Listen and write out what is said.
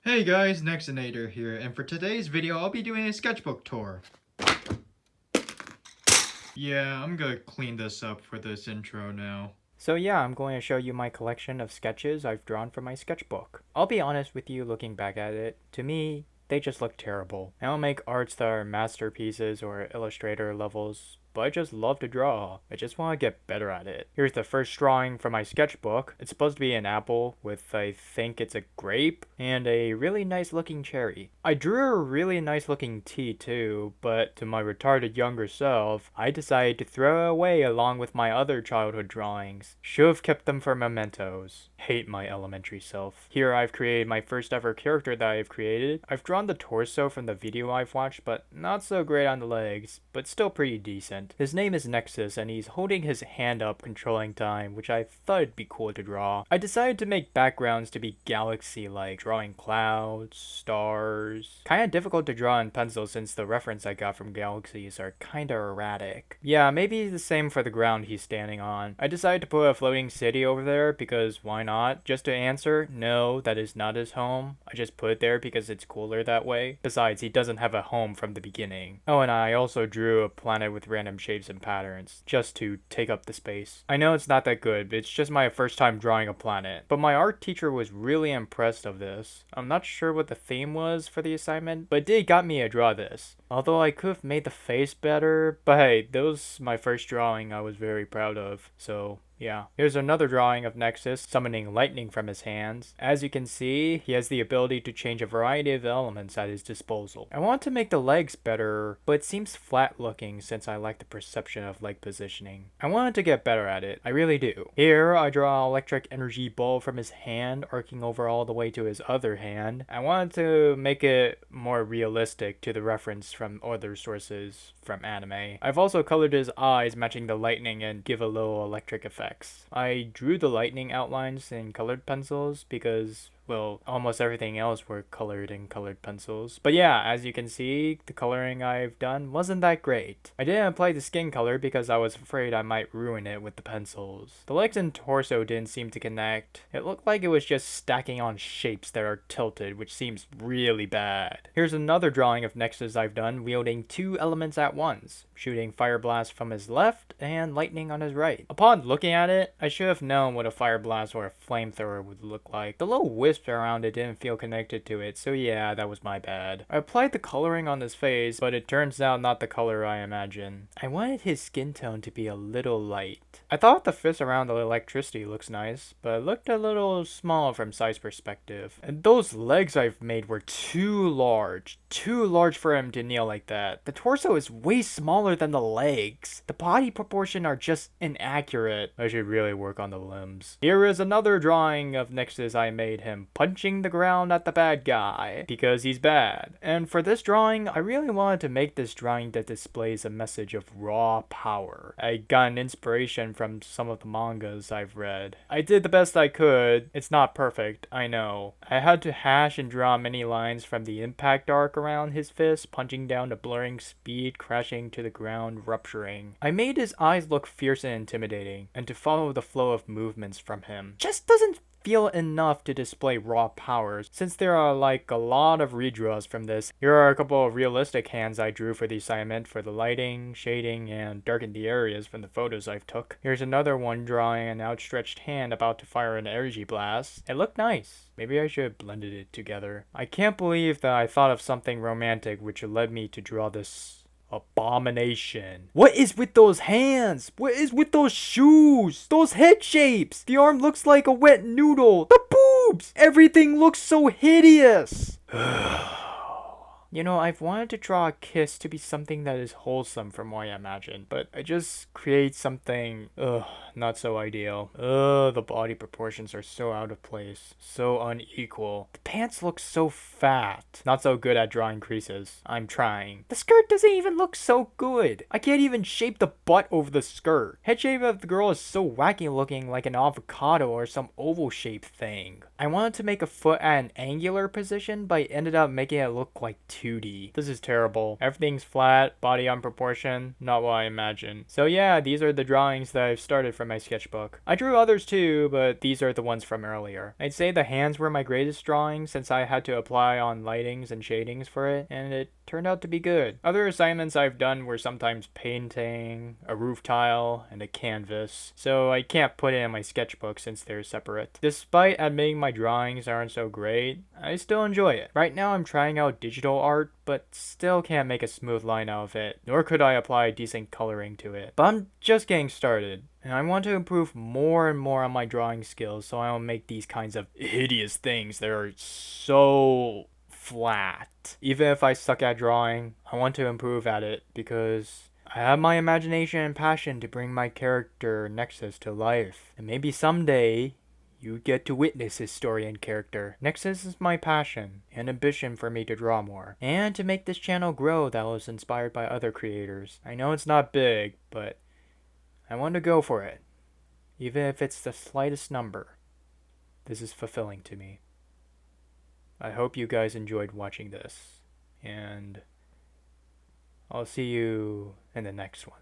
Hey guys, Nex-oz here, and for today's video I'll be doing a sketchbook tour. Yeah, I'm gonna clean this up for this intro now. So yeah, I'm going to show you my collection of sketches I've drawn for my sketchbook. I'll be honest with you, looking back at it, to me, they just look terrible. I don't make arts that are masterpieces or illustrator levels, but I just love to draw. I just want to get better at it. Here's the first drawing for my sketchbook. It's supposed to be an apple with, I think it's a grape, and a really nice looking cherry. I drew a really nice looking tea too, but to my retarded younger self, I decided to throw it away along with my other childhood drawings. Should have kept them for mementos. Hate my elementary self. Here I've created my first ever character that I've created. I've drawn the torso from the video I've watched, but not so great on the legs, but still pretty decent. His name is Nex-oz, and he's holding his hand up controlling time, which I thought it'd be cool to draw. I decided to make backgrounds to be galaxy-like, drawing clouds, stars. Kinda difficult to draw in pencil since the reference I got from galaxies are kinda erratic. Yeah, maybe the same for the ground he's standing on. I decided to put a floating city over there because why not? Just to answer, no, that is not his home. I just put it there because it's cooler that way. Besides, he doesn't have a home from the beginning. Oh, and I also drew a planet with random shapes and patterns, just to take up the space. I know it's not that good, but it's just my first time drawing a planet. But my art teacher was really impressed of this. I'm not sure what the theme was for the assignment, but it did got me to draw this. Although I could have made the face better, but hey, that was my first drawing I was very proud of, so yeah. Here's another drawing of Nex-oz summoning lightning from his hands. As you can see, he has the ability to change a variety of elements at his disposal. I want to make the legs better, but it seems flat looking since I like the perception of leg positioning. I wanted to get better at it, I really do. Here, I draw an electric energy ball from his hand, arcing over all the way to his other hand. I wanted to make it more realistic to the reference from other sources from anime. I've also colored his eyes matching the lightning and give a little electric effect. I drew the lightning outlines in colored pencils because, well, almost everything else were colored in colored pencils. But yeah, as you can see, the coloring I've done wasn't that great. I didn't apply the skin color because I was afraid I might ruin it with the pencils. The legs and torso didn't seem to connect. It looked like it was just stacking on shapes that are tilted, which seems really bad. Here's another drawing of Nex-oz I've done wielding two elements at once, shooting fire blast from his left and lightning on his right. Upon looking at it, I should have known what a fire blast or a flamethrower would look like. The little wisp around it didn't feel connected to it, so yeah, that was my bad. I applied the coloring on his face, but it turns out not the color I imagine. I wanted his skin tone to be a little light. I thought the fist around the electricity looks nice, but it looked a little small from size perspective. And those legs I've made were too large for him to kneel like that. The torso is way smaller than the legs. The body proportion are just inaccurate. I should really work on the limbs. Here is another drawing of Nex-oz I made him punching the ground at the bad guy because he's bad. And for this drawing, I really wanted to make this drawing that displays a message of raw power. I got an inspiration from some of the mangas I've read. I did the best I could. It's not perfect, I know. I had to hash and draw many lines from the impact arc around his fist, punching down to blurring speed, crashing to the ground, rupturing. I made his eyes look fierce and intimidating, and to follow the flow of movements from him. Just doesn't feel enough to display raw powers, since there are like a lot of redraws from this. Here are a couple of realistic hands I drew for the assignment for the lighting, shading, and darken the areas from the photos I've took. Here's another one drawing an outstretched hand about to fire an energy blast. It looked nice. Maybe I should have blended it together. I can't believe that I thought of something romantic which led me to draw this abomination. What is with those hands? What is with those shoes? Those head shapes? The arm looks like a wet noodle. The boobs! Everything looks so hideous. You know, I've wanted to draw a kiss to be something that is wholesome from what I imagine, but I just create something, not so ideal. The body proportions are so out of place, so unequal. The pants look so fat. Not so good at drawing creases. I'm trying. The skirt doesn't even look so good. I can't even shape the butt over the skirt. Head shape of the girl is so wacky looking, like an avocado or some oval shaped thing. I wanted to make a foot at an angular position, but I ended up making it look like 2D. This is terrible. Everything's flat, body on proportion, not what I imagined. So yeah, these are the drawings that I've started from my sketchbook. I drew others too, but these are the ones from earlier. I'd say the hands were my greatest drawing since I had to apply on lightings and shadings for it, and it turned out to be good. Other assignments I've done were sometimes painting, a roof tile, and a canvas, so I can't put it in my sketchbook since they're separate. Despite admitting my drawings aren't so great, I still enjoy it. Right now I'm trying out digital art, but still can't make a smooth line out of it, nor could I apply decent coloring to it. But I'm just getting started, and I want to improve more and more on my drawing skills so I don't make these kinds of hideous things that are so flat. Even if I suck at drawing, I want to improve at it because I have my imagination and passion to bring my character Nex-oz to life. And maybe someday you get to witness his story and character. Nex-oz is my passion and ambition for me to draw more, and to make this channel grow that was inspired by other creators. I know it's not big, but I want to go for it. Even if it's the slightest number, this is fulfilling to me. I hope you guys enjoyed watching this, and I'll see you in the next one.